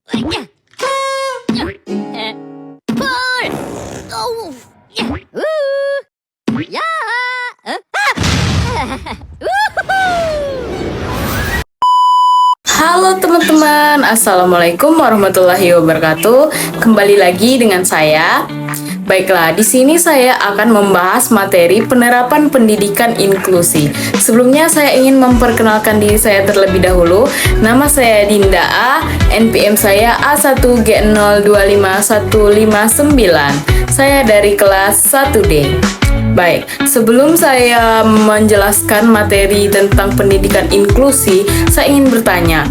Halo teman-teman, Assalamualaikum warahmatullahi wabarakatuh. Kembali lagi dengan saya. Baiklah, di sini saya akan membahas materi penerapan pendidikan inklusi. Sebelumnya saya ingin memperkenalkan diri saya terlebih dahulu. Nama saya Dinda A, NPM saya A1G025159. Saya dari kelas 1D. Baik, sebelum saya menjelaskan materi tentang pendidikan inklusi, saya ingin bertanya,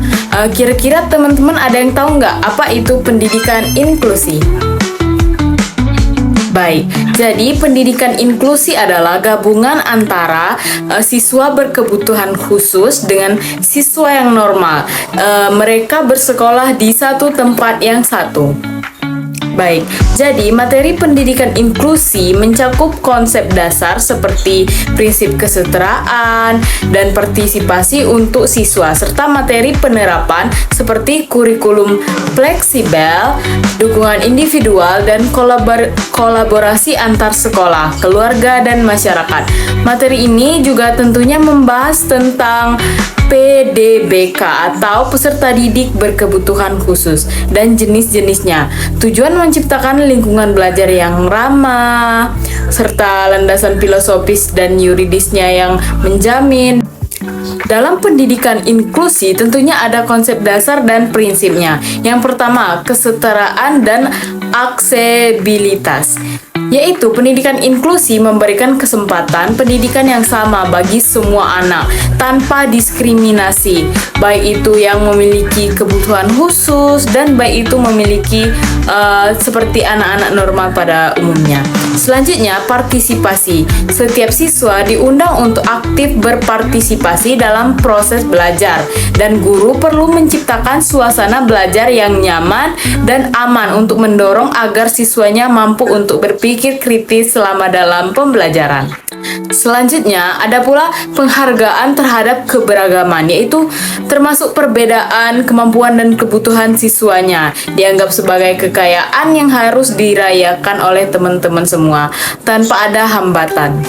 kira-kira teman-teman ada yang tahu nggak apa itu pendidikan inklusi? Baik, jadi pendidikan inklusi adalah gabungan antara siswa berkebutuhan khusus dengan siswa yang normal. Mereka bersekolah di satu tempat yang satu. Baik, jadi materi pendidikan inklusi mencakup konsep dasar seperti prinsip kesetaraan dan partisipasi untuk siswa, serta materi penerapan seperti kurikulum fleksibel, dukungan individual, dan kolaborasi antar sekolah, keluarga, dan masyarakat. Materi ini juga tentunya membahas tentang PDBK atau peserta didik berkebutuhan khusus dan jenis-jenisnya. Tujuan menciptakan lingkungan belajar yang ramah serta landasan filosofis dan yuridisnya yang menjamin. Dalam pendidikan inklusi tentunya ada konsep dasar dan prinsipnya. Yang pertama, kesetaraan dan aksesibilitas, yaitu pendidikan inklusi memberikan kesempatan pendidikan yang sama bagi semua anak tanpa diskriminasi, baik itu yang memiliki kebutuhan khusus dan baik itu memiliki seperti anak-anak normal pada umumnya. Selanjutnya, partisipasi. Setiap siswa diundang untuk aktif berpartisipasi dalam proses belajar, dan guru perlu menciptakan suasana belajar yang nyaman dan aman untuk mendorong agar siswanya mampu untuk berpikir kritis selama dalam pembelajaran. Selanjutnya, ada pula penghargaan terhadap keberagaman, yaitu termasuk perbedaan, kemampuan, dan kebutuhan siswanya dianggap sebagai kekayaan yang harus dirayakan oleh teman-teman semua tanpa ada hambatan.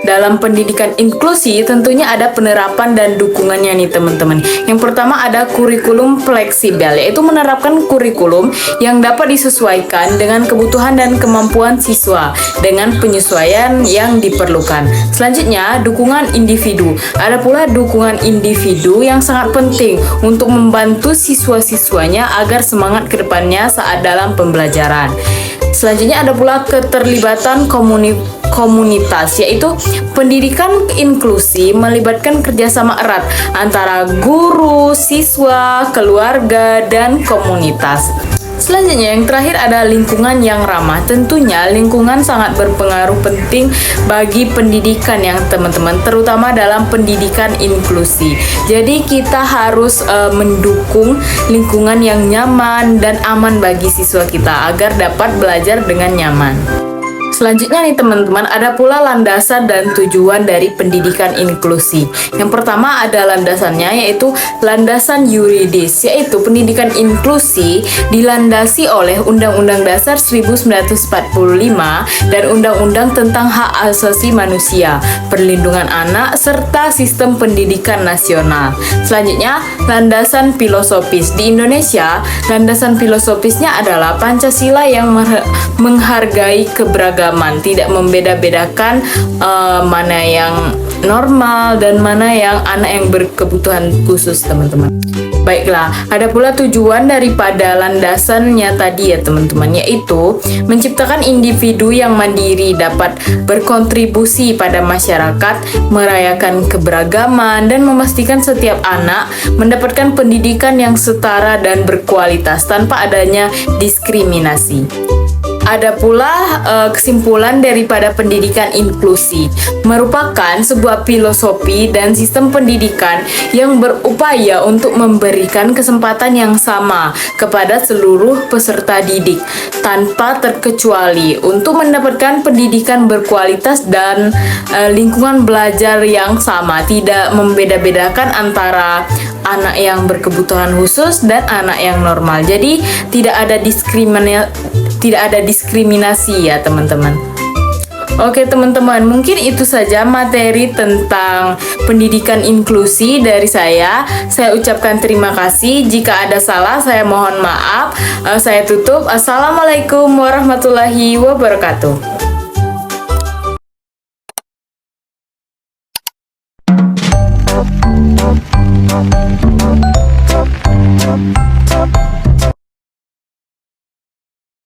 Dalam pendidikan inklusi tentunya ada penerapan dan dukungannya nih teman-teman. Yang pertama ada kurikulum fleksibel, yaitu menerapkan kurikulum yang dapat disesuaikan dengan kebutuhan dan kemampuan siswa dengan penyesuaian yang diperlukan. Selanjutnya, dukungan individu. Ada pula dukungan individu yang sangat penting untuk membantu siswa-siswanya agar semangat ke depannya saat dalam pembelajaran. Selanjutnya ada pula keterlibatan komunitas, yaitu pendidikan inklusi melibatkan kerjasama erat antara guru, siswa, keluarga, dan komunitas. Selanjutnya yang terakhir ada lingkungan yang ramah. Tentunya lingkungan sangat berpengaruh penting bagi pendidikan yang teman-teman, terutama dalam pendidikan inklusi. Jadi kita harus mendukung lingkungan yang nyaman dan aman bagi siswa kita agar dapat belajar dengan nyaman. Selanjutnya nih teman-teman, ada pula landasan dan tujuan dari pendidikan inklusi. Yang pertama ada landasannya, yaitu landasan yuridis, yaitu pendidikan inklusi dilandasi oleh Undang-Undang Dasar 1945 dan Undang-Undang tentang Hak Asasi Manusia, Perlindungan Anak, serta Sistem Pendidikan Nasional. Selanjutnya, landasan filosofis. Di Indonesia, landasan filosofisnya adalah Pancasila yang menghargai keberagaman, tidak membeda-bedakan mana yang normal dan mana yang anak yang berkebutuhan khusus, teman-teman. Baiklah, ada pula tujuan daripada landasannya tadi ya teman-teman, yaitu menciptakan individu yang mandiri, dapat berkontribusi pada masyarakat, merayakan keberagaman, dan memastikan setiap anak mendapatkan pendidikan yang setara dan berkualitas tanpa adanya diskriminasi. Ada pula kesimpulan daripada pendidikan inklusi, merupakan sebuah filosofi dan sistem pendidikan yang berupaya untuk memberikan kesempatan yang sama kepada seluruh peserta didik tanpa terkecuali untuk mendapatkan pendidikan berkualitas dan lingkungan belajar yang sama, tidak membeda-bedakan antara anak yang berkebutuhan khusus dan anak yang normal. Jadi tidak ada diskriminasi ya teman-teman. Oke teman-teman, mungkin itu saja materi tentang pendidikan inklusi dari saya. Saya ucapkan terima kasih. Jika ada salah, saya mohon maaf. Saya tutup. Assalamualaikum warahmatullahi wabarakatuh.